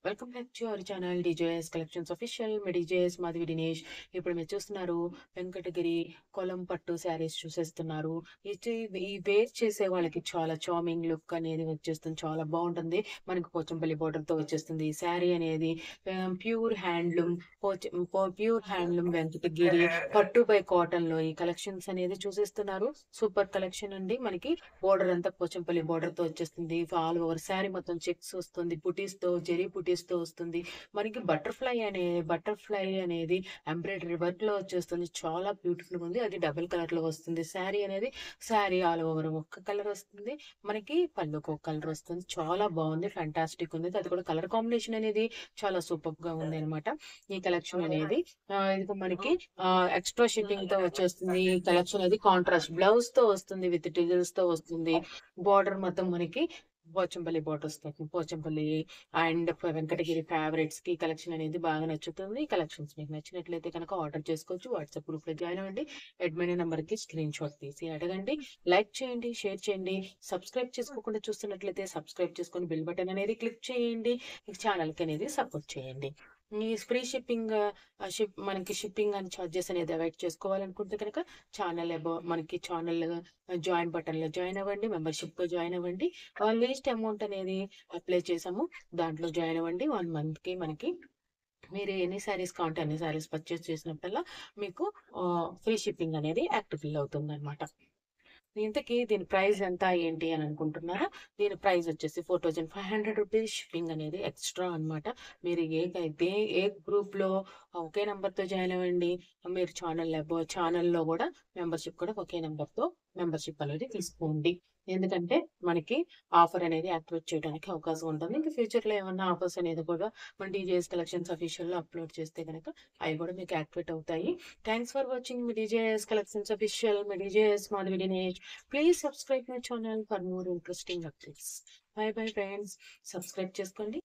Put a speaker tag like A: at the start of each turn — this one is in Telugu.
A: Welcome back to our channel DJS collections official. Me DJS Madhavi Dinesh. ఇప్పుడు మీరు చూస్తున్నారు వెంకటగిరి కొలం పట్టు శారీస్ చూసేస్తున్నారు. ఈ వేర్ చేసే వాళ్ళకి చాలా చార్మింగ్ లుక్ అనేది వచ్చేస్తుంది, చాలా బాగుంటుంది. మనకు పోచంపల్లి బోర్డర్ తో వచ్చేస్తుంది. ఈ శారీ అనేది ప్యూర్ హ్యాండ్లూమ్, వెంకటగిరి పట్టు బై కాటన్ లో ఈ కలెక్షన్స్ అనేది చూసేస్తున్నారు. సూపర్ కలెక్షన్ అండి. మనకి బోర్డర్ అంతా పోచంపల్లి బోర్డర్ తో వచ్చేస్తుంది. ఆల్ ఓవర్ శారీ మొత్తం చెక్స్ వస్తుంది, బుటీస్ తో జెరీ బుటీస్ తో వస్తుంది. మనకి బటర్ఫ్లై అనేది ఎంబ్రాయిడరీ వర్క్ లో వచ్చేస్తుంది. చాలా బ్యూటిఫుల్ గా ఉంది. అది డబుల్ కలర్ లో వస్తుంది. శారీ ఆల్ ఓవర్ ఒక్క కలర్ వస్తుంది. మనకి పళ్ళుకి ఒక కలర్ వస్తుంది. చాలా బాగుంది, ఫ్యాంటాస్టిక్ ఉంది. అది కూడా కలర్ కాంబినేషన్ అనేది చాలా సూపర్ గా ఉంది అనమాట. ఈ కలెక్షన్ అనేది ఇది మనకి ఎక్స్ట్రా షిప్పింగ్ తో వచ్చేస్తుంది. ఈ కలెక్షన్ అనేది కాంట్రాస్ట్ బ్లౌజ్ తో వస్తుంది, విత్ డిజైన్స్ తో వస్తుంది. బార్డర్ మొత్తం మనకి పోచంపల్లి బోర్డర్స్ తో, పోచంపల్లి అండ్ వెంకటగిరి ఫేవరెట్స్ కి కలెక్షన్ అనేది బాగా నచ్చుతుంది. ఈ కలెక్షన్స్ మీకు నచ్చినట్లయితే కనుక ఆర్డర్ చేసుకోవచ్చు. వాట్సాప్ గ్రూప్ లో జాయిన్ అవ్వండి. అడ్మిన్ నెంబర్ కి స్క్రీన్ షాట్ తీసి అడగండి. లైక్ చేయండి, షేర్ చేయండి. సబ్స్క్రైబ్ చేసుకోకుండా చూస్తున్నట్లయితే సబ్స్క్రైబ్ చేసుకొని బెల్ బటన్ అనేది క్లిక్ చేయండి. ఈ ఛానల్ కి అనేది సపోర్ట్ చేయండి. ఈ ఫ్రీ షిప్పింగ్ మనకి షిప్పింగ్ అండ్ ఛార్జెస్ అనేది అవాయిడ్ చేసుకోవాలనుకుంటే కనుక మనకి ఛానల్ జాయిన్ బటన్ లో జాయిన్ అవ్వండి. మెంబర్షిప్ లో జాయిన్ అవ్వండి. లీస్ట్ అమౌంట్ అనేది అప్లై చేసాము, దాంట్లో జాయిన్ అవ్వండి. 1 month కి మనకి మీరు ఎన్ని శారీస్ కావాలంటే అన్ని శారీస్ పర్చేస్ చేసినప్పుడల్లా మీకు ఫ్రీ షిప్పింగ్ అనేది యాక్టివ్ అవుతుంది అనమాట. ఇంతకీ దీని ప్రైస్ ఎంత ఏంటి అని అనుకుంటున్నారా? దీని ప్రైస్ వచ్చేసి 4500 రూపీస్. షిప్పింగ్ అనేది ఎక్స్ట్రా అన్నమాట. మీరు ఏ గ్రూప్ లో ఒకే నెంబర్ తో జాయిన్ అవ్వండి. మీరు ఛానల్లో కూడా మెంబర్షిప్ కూడా ఒకే నెంబర్ తో మెంబర్షిప్ అనేది తీసుకోండి. ఎందుకంటే మనకి ఆఫర్ అనేది యాక్టివేట్ చేయడానికి అవకాశం ఉంటుంది. ఇంకా ఫ్యూచర్ లో ఏమన్నా ఆఫర్స్ అనేది కూడా మన డీజేఎస్ కలెక్షన్స్ అఫీషియల్ లో అప్లోడ్ చేస్తే కనుక అవి కూడా మీకు యాక్టివేట్ అవుతాయి. Thanks for watching me DJS collections official. Me DJS Madhavi Dinesh. Please subscribe my channel for more interesting updates. Bye bye friends. Subscribe చేసుకోండి.